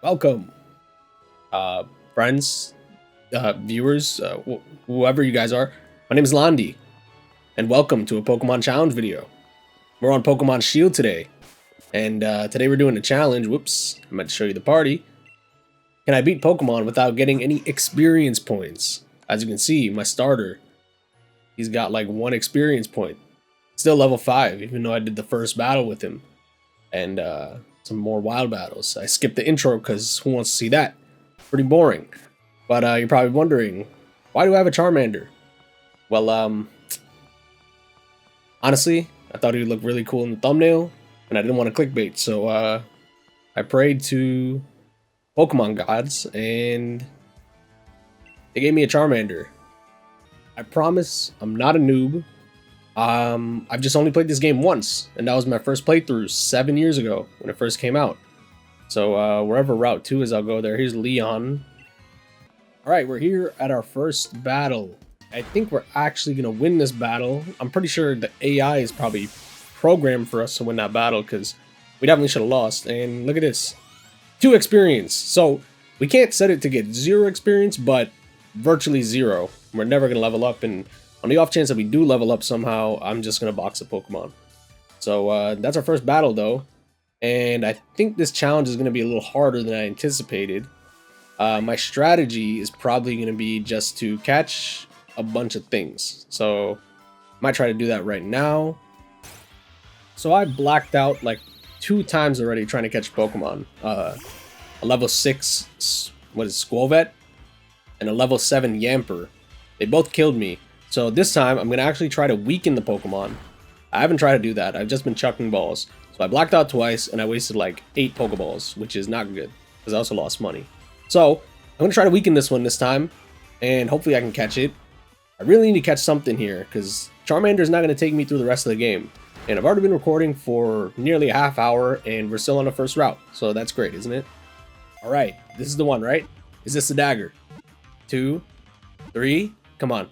Welcome, friends, viewers, whoever you guys are. My name is Londi, and welcome to a Pokemon challenge video. We're on Pokemon Shield today, and today we're doing a challenge. Whoops, I meant to show you the party. Can I beat Pokemon without getting any experience points? As you can see, my starter, he's got like 1 experience point. Still level 5, even though I did the first battle with him. And some more wild battles. I skipped the intro because who wants to see that? Pretty boring. But you're probably wondering, why do I have a Charmander? Well, honestly, I thought he would look really cool in the thumbnail, and I didn't want to clickbait, so I prayed to Pokemon gods, and they gave me a Charmander. I promise I'm not a noob. I've just only played this game once, and that was my first playthrough 7 years ago when it first came out. So wherever Route 2 is, I'll go there. Here's Leon. Alright, we're here at our first battle. I think we're actually going to win this battle. I'm pretty sure the AI is probably programmed for us to win that battle, because we definitely should have lost. And look at this. 2 experience. So we can't set it to get 0 experience, but virtually 0. We're never going to level up, and on the off chance that we do level up somehow, I'm just going to box a Pokemon. So that's our first battle, though. And I think this challenge is going to be a little harder than I anticipated. My strategy is probably going to be just to catch a bunch of things. So I might try to do that right now. So I blacked out like 2 times already trying to catch Pokemon. A level 6, what is it, Squolvet? And a level 7 Yamper. They both killed me. So this time, I'm going to actually try to weaken the Pokemon. I haven't tried to do that. I've just been chucking balls. So I blacked out twice, and I wasted like 8 Pokeballs, which is not good, because I also lost money. So I'm going to try to weaken this one this time, and hopefully I can catch it. I really need to catch something here, because Charmander is not going to take me through the rest of the game. And I've already been recording for nearly a half hour, and we're still on the first route. So that's great, isn't it? All right, this is the one, right? Is this the dagger? 2, 3, come on.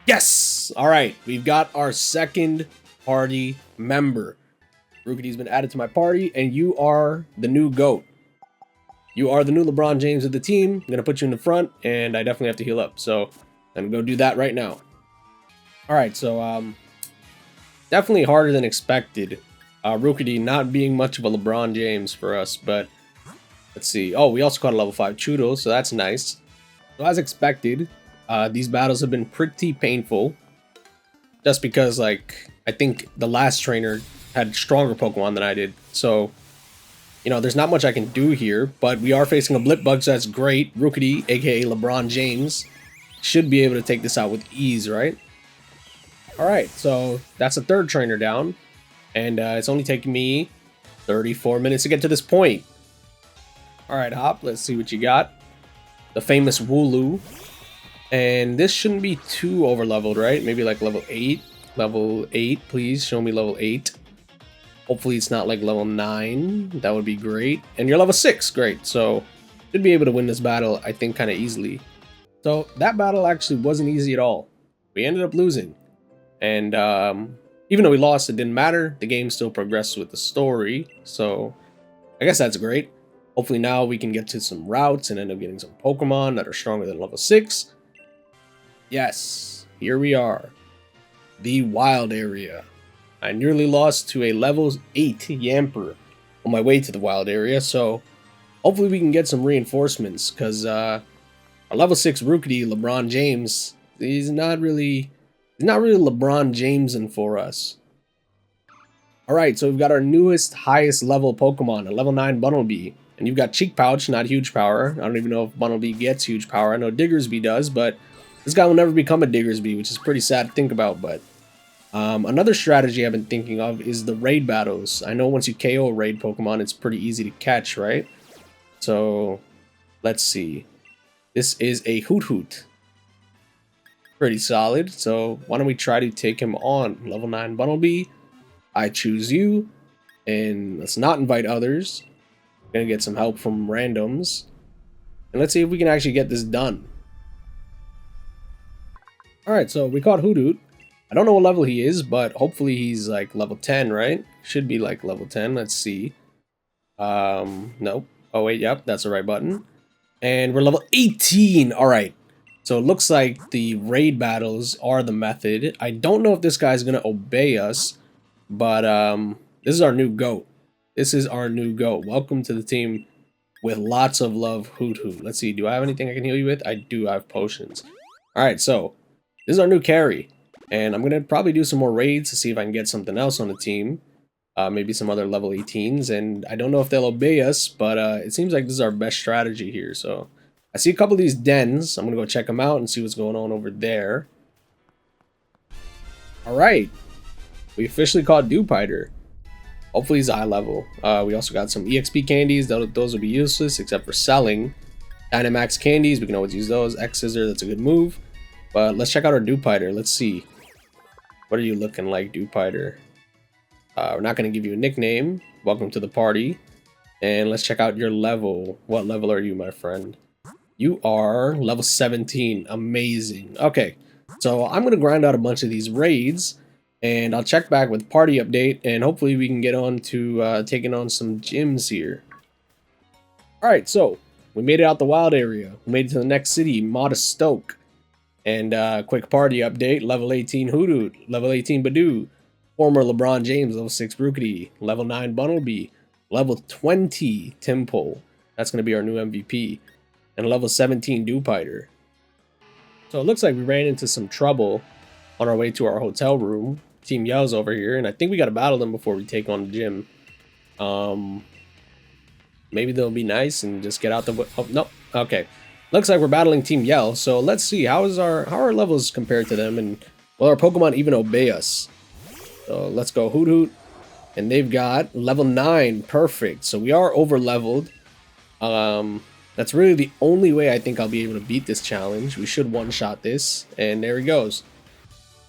Yes! Alright, we've got our second party member. Rookity's been added to my party, and you are the new GOAT. You are the new LeBron James of the team. I'm going to put you in the front, and I definitely have to heal up. So, I'm going to go do that right now. Alright, so, definitely harder than expected. Rookity not being much of a LeBron James for us, but let's see. Oh, we also caught a level 5 Chudo, so that's nice. So, as expected, these battles have been pretty painful, just because, like, I think the last trainer had stronger Pokemon than I did. So, you know, there's not much I can do here, but we are facing a Blipbug, so that's great. Rookity, aka LeBron James, should be able to take this out with ease, right? Alright, so that's the 3rd trainer down, and it's only taking me 34 minutes to get to this point. Alright, Hop, let's see what you got. The famous Wooloo. And this shouldn't be too over leveled, right? Maybe like level 8. Level 8, please show me level 8. Hopefully it's not like level 9. That would be great. And you're level 6, great. So should be able to win this battle, I think, kind of easily. So that battle actually wasn't easy at all. We ended up losing. And even though we lost, it didn't matter. The game still progressed with the story. So I guess that's great. Hopefully now we can get to some routes and end up getting some Pokemon that are stronger than level 6. Yes, here we are. The wild area. I nearly lost to a level 8 Yamper on my way to the wild area, so hopefully we can get some reinforcements, because our level 6 Rookity, LeBron James, he's not really LeBron Jamesing for us. Alright, so we've got our newest, highest level Pokemon, a level 9 Bunnelby. And you've got Cheek Pouch, not huge power. I don't even know if Bunnelby gets huge power. I know Diggersby does, but this guy will never become a Diggersby, which is pretty sad to think about. But another strategy I've been thinking of is the raid battles. I know once you KO a raid Pokemon, it's pretty easy to catch, right? So let's see. This is a Hoot Hoot. Pretty solid. So why don't we try to take him on? Level 9 Bunnelby. I choose you. And let's not invite others. Gonna get some help from randoms. And let's see if we can actually get this done. Alright, so we caught Hoot Hoot. I don't know what level he is, but hopefully he's like level 10, right? Should be like level 10. Let's see. Nope. Oh wait, yep, that's the right button. And we're level 18. All right. So it looks like the raid battles are the method. I don't know if this guy's gonna obey us, but this is our new goat. This is our new goat. Welcome to the team with lots of love, Hoot Hoot. Let's see, do I have anything I can heal you with? I do have potions. All right, so this is our new carry, and I'm gonna probably do some more raids to see if I can get something else on the team. Maybe some other level 18s, and I don't know if they'll obey us, but it seems like this is our best strategy here. So I see a couple of these dens. I'm gonna go check them out and see what's going on over there. All right, we officially caught Dewpider. Hopefully he's high level. We also got some EXP candies. Those will be useless except for selling. Dynamax candies, we can always use those. X Scissor, that's a good move. But let's check out our Dewpider. Let's see. What are you looking like, Dewpider? We're not going to give you a nickname. Welcome to the party. And let's check out your level. What level are you, my friend? You are level 17. Amazing. Okay, so I'm going to grind out a bunch of these raids. And I'll check back with party update. And hopefully we can get on to taking on some gyms here. Alright, so we made it out the wild area. We made it to the next city, Modest Stoke. And quick party update. Level 18 Hoodoo. Level 18 Badoo. Former LeBron James, level 6 Brookity, level 9 Bunnelby, level 20 Timpole, that's going to be our new MVP, and level 17 Dewpider. So it looks like we ran into some trouble on our way to our hotel room. Team Yell's over here, and I think we got to battle them before we take on the gym. Maybe they'll be nice and just get out the... Oh, no. Okay. Looks like we're battling Team Yell, so let's see. How are our levels compared to them, and will our Pokemon even obey us? So let's go Hoot Hoot. And they've got level 9. Perfect. So we are over leveled. That's really the only way I think I'll be able to beat this challenge. We should one-shot this. And there he goes.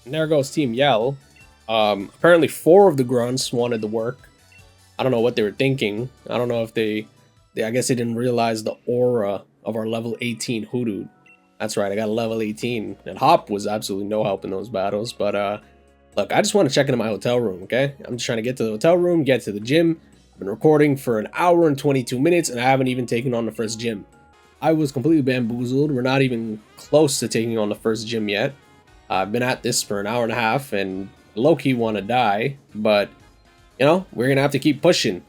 And there goes Team Yell. Apparently 4 of the grunts wanted to work. I don't know what they were thinking. I don't know if they I guess they didn't realize the aura of our level 18 Hoot Hoot. That's right, I got a level 18. And Hop was absolutely no help in those battles. But look, I just want to check into my hotel room, okay? I'm just trying to get to the hotel room, get to the gym. I've been recording for an hour and 22 minutes, and I haven't even taken on the first gym. I was completely bamboozled. We're not even close to taking on the first gym yet. I've been at this for an hour and a half, and low-key want to die. But, you know, we're going to have to keep pushing.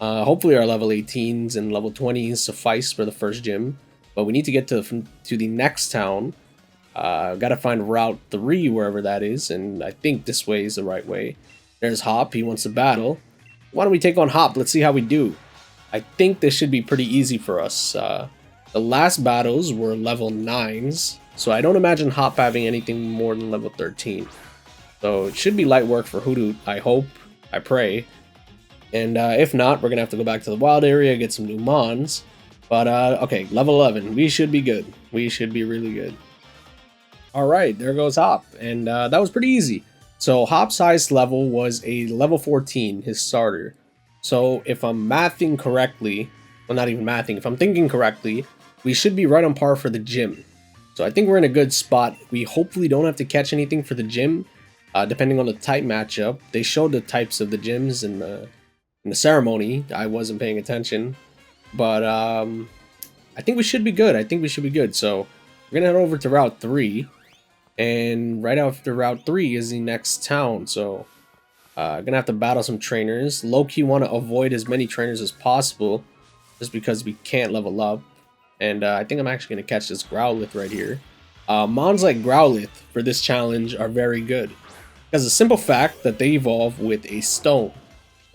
Hopefully our level 18s and level 20s suffice for the first gym. But we need to get to the next town. Gotta find Route 3, wherever that is, and I think this way is the right way. There's Hop, he wants to battle. Why don't we take on Hop? Let's see how we do. I think this should be pretty easy for us. The last battles were level 9s, so I don't imagine Hop having anything more than level 13. So it should be light work for Hoot Hoot, I hope, I pray. And if not, we're gonna have to go back to the wild area, get some new Mons. But okay, level 11, we should be good. We should be really good. Alright, there goes Hop, and that was pretty easy. So Hop's highest level was a level 14, his starter. So if I'm mathing correctly, well not even mathing, if I'm thinking correctly, we should be right on par for the gym. So I think we're in a good spot. We hopefully don't have to catch anything for the gym, depending on the type matchup. They showed the types of the gyms in the ceremony. I wasn't paying attention, but I think we should be good. I think we should be good. So we're gonna head over to Route 3. And right after Route 3 is the next town, so gonna have to battle some trainers. Low-key want to avoid as many trainers as possible, just because we can't level up. And I think I'm actually gonna catch this Growlithe right here. Mons like Growlithe for this challenge are very good, because the simple fact that they evolve with a stone.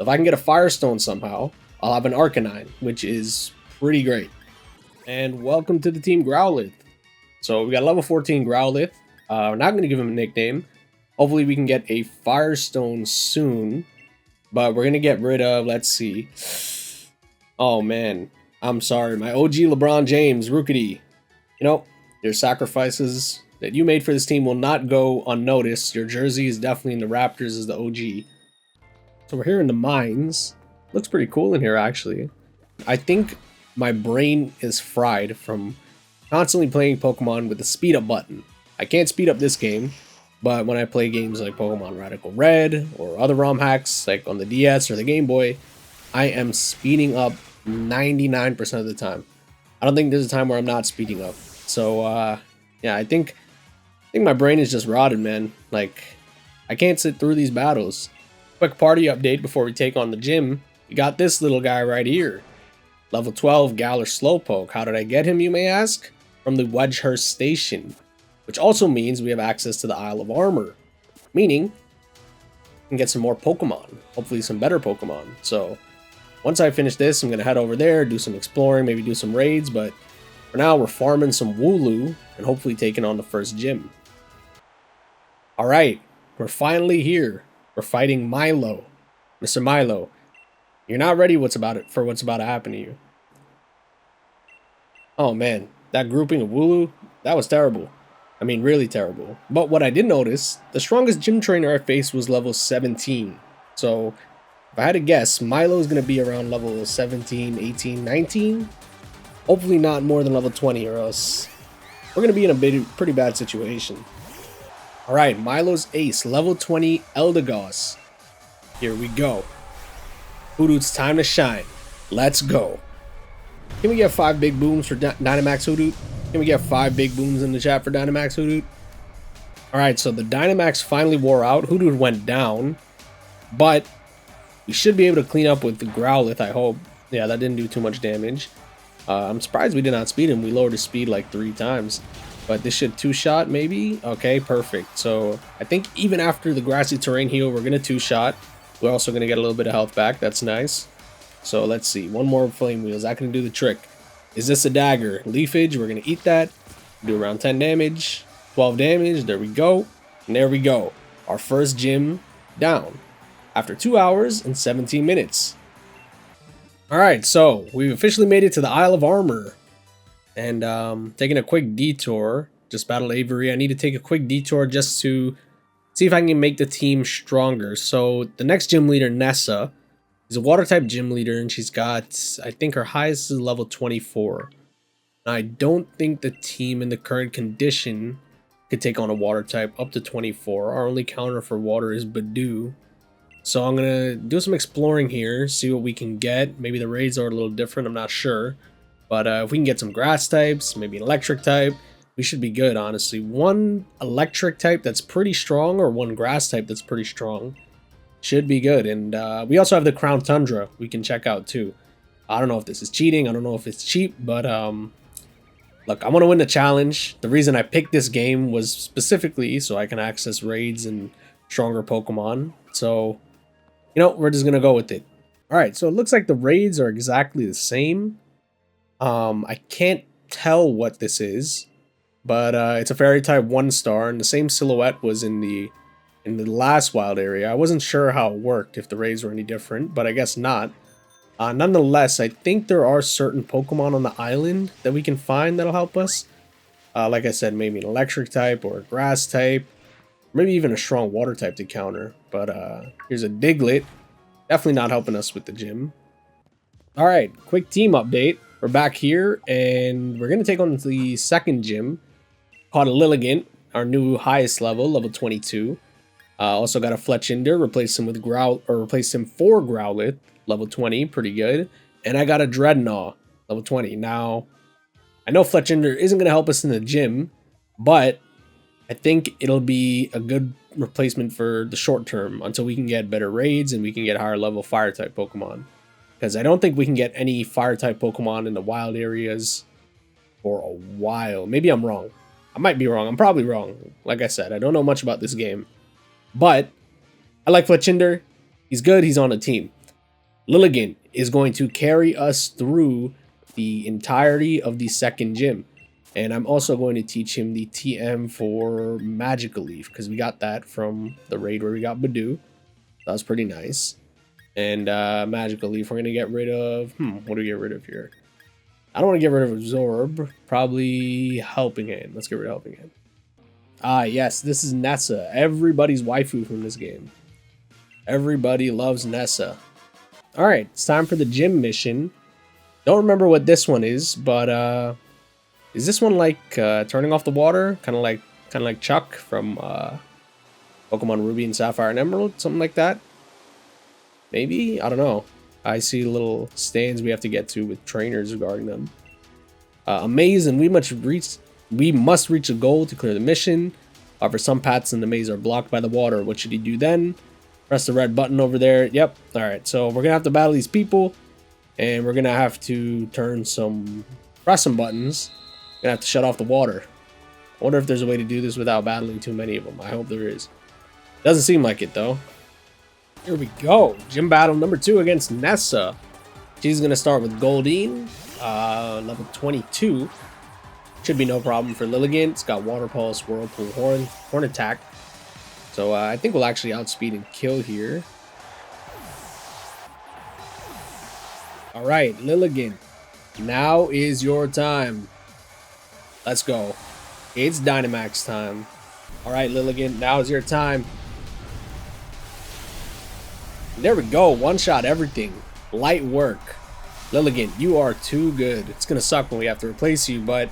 If I can get a Firestone somehow, I'll have an Arcanine, which is pretty great. And welcome to the Team Growlithe. So we got level 14 Growlithe. We're not going to give him a nickname. Hopefully we can get a Firestone soon. But we're going to get rid of, let's see. Oh man, I'm sorry. My OG LeBron James, Rookity. You know, your sacrifices that you made for this team will not go unnoticed. Your jersey is definitely in the Raptors as the OG. So we're here in the mines. Looks pretty cool in here actually. I think my brain is fried from constantly playing Pokemon with the speed up button. I can't speed up this game, but when I play games like Pokemon Radical Red or other ROM hacks like on the DS or the Game Boy, I am speeding up 99% of the time. I don't think there's a time where I'm not speeding up. So yeah, I think my brain is just rotted, man. Like, I can't sit through these battles. Quick party update before we take on the gym. We got this little guy right here. Level 12 Galar Slowpoke. How did I get him, you may ask? From the Wedgehurst Station, which also means we have access to the Isle of Armor, meaning we can get some more Pokemon, hopefully some better Pokemon. So once I finish this, I'm going to head over there, do some exploring, maybe do some raids, but for now we're farming some Wooloo and hopefully taking on the first gym. Alright, we're finally here. We're fighting Milo. Mr. Milo, you're not ready for what's about to happen to you. Oh man, that grouping of Wooloo, that was terrible. I mean, really terrible. But what I did notice, the strongest gym trainer I faced was level 17. So if I had to guess, Milo's going to be around level 17, 18, 19. Hopefully not more than level 20, or else we're going to be in a pretty bad situation. Alright, Milo's ace, level 20 Eldegoss. Here we go. Hoothoot's time to shine. Let's go. Can we get 5 big booms for Dynamax Hoothoot? Can we get 5 big booms in the chat for Dynamax Hoothoot? Alright, so the Dynamax finally wore out. Hoothoot went down. But we should be able to clean up with the Growlithe, I hope. Yeah, that didn't do too much damage. I'm surprised we did not speed him. We lowered his speed like 3 times. But this should 2-shot maybe? Okay, perfect. So I think even after the grassy terrain heal, we're going to 2-shot. We're also going to get a little bit of health back. That's nice. So let's see. One more Flame Wheel. Is that going to do the trick? Is this a dagger? Leafage, we're going to eat that. Do around 10 damage. 12 damage. There we go. And there we go. Our first gym down. After 2 hours and 17 minutes. Alright, so we've officially made it to the Isle of Armor. And taking a quick detour. Just battled Avery. I need to take a quick detour just to see if I can make the team stronger. So the next gym leader, Nessa, is a water type gym leader, and she's got, I think her highest is level 24. Now, I don't think the team in the current condition could take on a water type up to 24. Our only counter for water is Badoo. So I'm gonna do some exploring here, see what we can get. Maybe the raids are a little different, I'm not sure. But if we can get some grass types, maybe an electric type, we should be good, honestly. One electric type that's pretty strong, or one grass type that's pretty strong, should be good. And we also have the Crown Tundra we can check out too. I don't know if this is cheating, I don't know if it's cheap, but look, I want to win the challenge. The reason I picked this game was specifically so I can access raids and stronger Pokemon. So, you know, we're just going to go with it. Alright, so it looks like the raids are exactly the same. I can't tell what this is, but it's a fairy type 1-star, and the same silhouette was in the last wild area. I wasn't sure how it worked, if the raids were any different, but I guess not. Nonetheless, I think there are certain Pokemon on the island that we can find that'll help us. Like I said, maybe an electric type or a grass type, maybe even a strong water type to counter. But here's a Diglett, definitely not helping us with the gym. Alright, quick team update. We're back here, and we're going to take on the second gym, called a Lilligant, our new highest level, level 22. Also got a Fletchinder, replaced him with replaced him for Growlithe, level 20, pretty good. And I got a Dreadnought, level 20. Now, I know Fletchinder isn't going to help us in the gym, but I think it'll be a good replacement for the short term until we can get better raids and we can get higher level fire type Pokemon. Because I don't think we can get any fire type Pokemon in the wild areas for a while. Maybe I'm wrong. I might be wrong. I'm probably wrong. Like I said, I don't know much about this game. But I like Fletchinder. He's good. He's on a team. Lilligant is going to carry us through the entirety of the second gym. And I'm also going to teach him the TM for Magical Leaf, because we got that from the raid where we got Badoo. That was pretty nice. And Magical Leaf, we're going to get rid of... what do we get rid of here? I don't want to get rid of Absorb. Probably Helping Hand. Let's get rid of Helping Hand. Ah, yes, this is Nessa. Everybody's waifu from this game. Everybody loves Nessa. Alright, it's time for the gym mission. Don't remember what this one is, but is this one like turning off the water? Kind of like Chuck from Pokemon Ruby and Sapphire and Emerald? Something like that? Maybe? I don't know. I see little stands we have to get to with trainers guarding them. A maze, and we must reach a goal to clear the mission. However, some paths in the maze are blocked by the water. What should you do then? Press the red button over there. Yep. All right. So we're gonna have to battle these people, and we're gonna have to press some buttons. We're gonna have to shut off the water. I wonder if there's a way to do this without battling too many of them. I hope there is. Doesn't seem like it though. Here we go. Gym battle number 2 against Nessa. She's gonna start with Goldeen, level 22. Should be no problem for Lilligant. It's got Water Pulse, Whirlpool, Horn Attack. So I think we'll actually outspeed and kill here. All right, Lilligant. Now is your time. Let's go. It's Dynamax time. All right, Lilligant, now is your time. There we go. One-shot everything. Light work. Lilligant, you are too good. It's going to suck when we have to replace you, but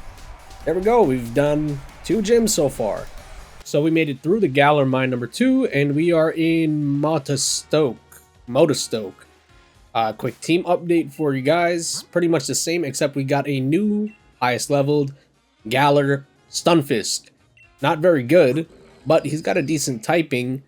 there we go. We've done 2 gyms so far. So we made it through the Galar Mine number 2, and we are in Motostoke. Quick team update for you guys. Pretty much the same, except we got a new highest leveled Galar Stunfisk. Not very good, but he's got a decent typing,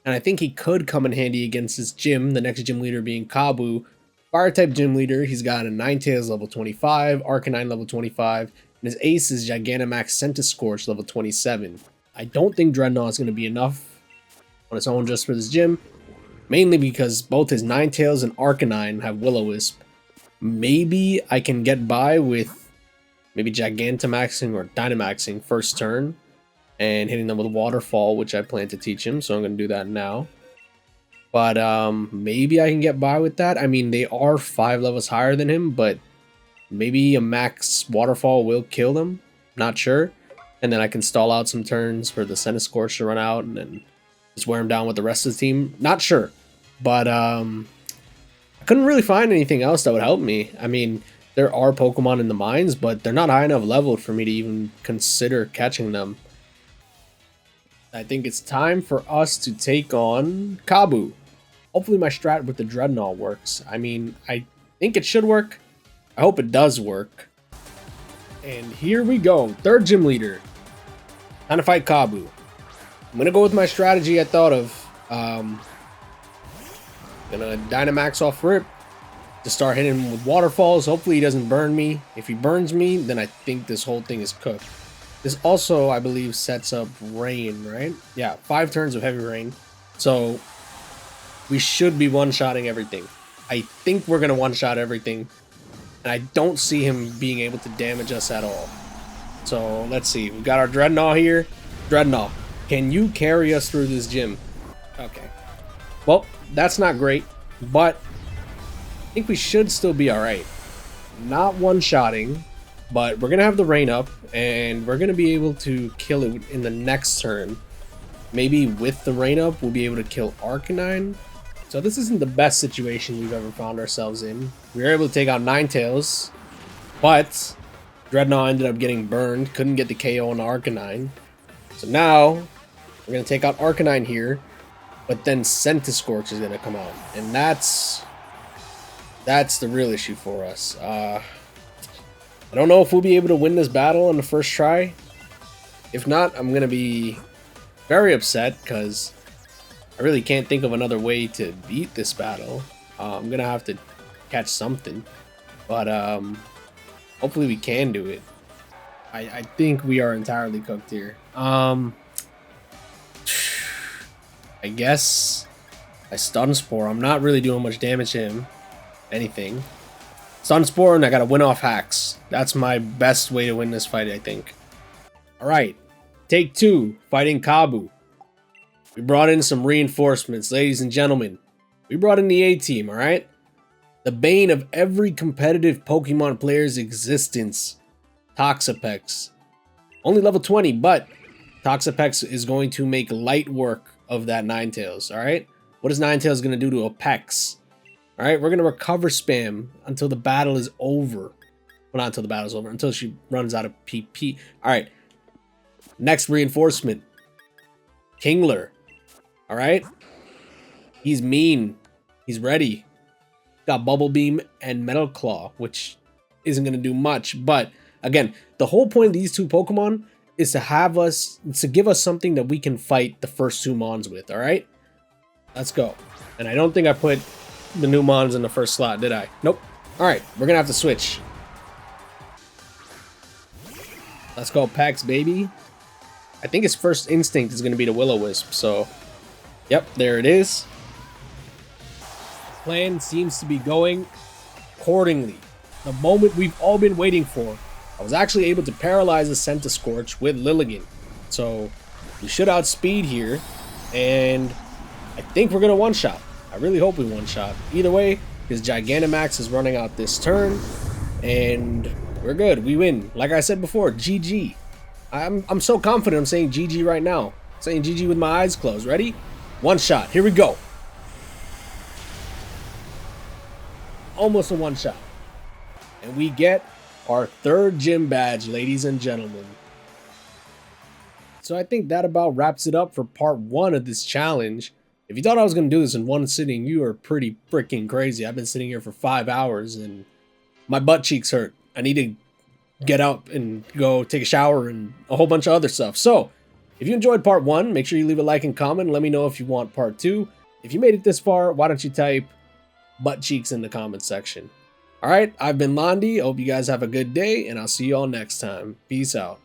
and I think he could come in handy against his gym, the next gym leader being Kabu. Fire type gym leader, he's got a Ninetales level 25, Arcanine level 25, and his ace is Gigantamax Centiskorch level 27. I don't think Dreadnought is going to be enough on its own just for this gym, mainly because both his Ninetales and Arcanine have Will-O-Wisp. Maybe I can get by with maybe Gigantamaxing or Dynamaxing first turn and hitting them with Waterfall, which I plan to teach him, so I'm going to do that now. But maybe I can get by with that. I mean, they are 5 levels higher than him, but maybe a max Waterfall will kill them. Not sure. And then I can stall out some turns for the Centiskorch to run out and then just wear him down with the rest of the team. Not sure. But I couldn't really find anything else that would help me. I mean, there are Pokemon in the mines, but they're not high enough leveled for me to even consider catching them. I think it's time for us to take on Kabu. Hopefully my strat with the Dreadnought works. I mean, I think it should work. I hope it does work. And here we go. 3rd gym leader. Time to fight Kabu. I'm going to go with my strategy I thought of. Gonna Dynamax off rip to start hitting him with waterfalls. Hopefully he doesn't burn me. If he burns me, then I think this whole thing is cooked. This also, I believe, sets up rain, right? Yeah, 5 turns of heavy rain. So we should be one-shotting everything. I think we're going to one-shot everything. And I don't see him being able to damage us at all. So let's see. We've got our Dreadnought here. Dreadnought, can you carry us through this gym? Okay. Well, that's not great, but I think we should still be alright. Not one-shotting, but we're going to have the rain up, and we're going to be able to kill it in the next turn. Maybe with the rain up, we'll be able to kill Arcanine. So this isn't the best situation we've ever found ourselves in. We were able to take out Ninetales, but Dreadnought ended up getting burned. Couldn't get the KO on Arcanine. So now, we're going to take out Arcanine here, but then Centiskorch is going to come out. And that's the real issue for us. I don't know if we'll be able to win this battle on the first try. If not, I'm going to be very upset because I really can't think of another way to beat this battle. I'm going to have to catch something. But hopefully we can do it. I think we are entirely cooked here. I guess I Stun Spore. I'm not really doing much damage to him. Anything. Stun Spore, and I gotta win off hacks. That's my best way to win this fight, I think. Alright. Take 2. Fighting Kabu. We brought in some reinforcements, ladies and gentlemen. We brought in the A-team, alright? The bane of every competitive Pokemon player's existence. Toxapex. Only level 20, but Toxapex is going to make light work of that Ninetales, alright? What is Ninetales going to do to a Pex? Alright, we're going to recover spam until the battle is over. Well, not until the battle is over, until she runs out of PP. Alright. Next reinforcement. Kingler. Alright? He's mean. He's ready. got Bubble Beam and Metal Claw, which isn't going to do much. But again, the whole point of these two Pokemon is to give us something that we can fight the first two Mons with, all right? Let's go. And I don't think I put the new Mons in the first slot, did I? Nope. All right, we're going to have to switch. Let's go Pax, baby. I think his first instinct is going to be the Will-O-Wisp, so... Yep, there it is. Plan seems to be going accordingly. The moment we've all been waiting for. I was actually able to paralyze the Centiskorch with Lilligant. So, we should outspeed here. And I think we're going to one-shot. I really hope we one-shot. Either way, his Gigantamax is running out this turn. And we're good. We win. Like I said before, GG. I'm so confident I'm saying GG right now. I'm saying GG with my eyes closed. Ready? One shot. Here we go. Almost a one shot. And we get our third gym badge, ladies and gentlemen. So I think that about wraps it up for part 1 of this challenge. If you thought I was going to do this in one sitting, you are pretty freaking crazy. I've been sitting here for 5 hours and my butt cheeks hurt. I need to get up and go take a shower and a whole bunch of other stuff. So if you enjoyed part 1, make sure you leave a like and comment. Let me know if you want part 2. If you made it this far, why don't you type butt cheeks in the comment section. All right, I've been Londi. I hope you guys have a good day, and I'll see you all next time. Peace out.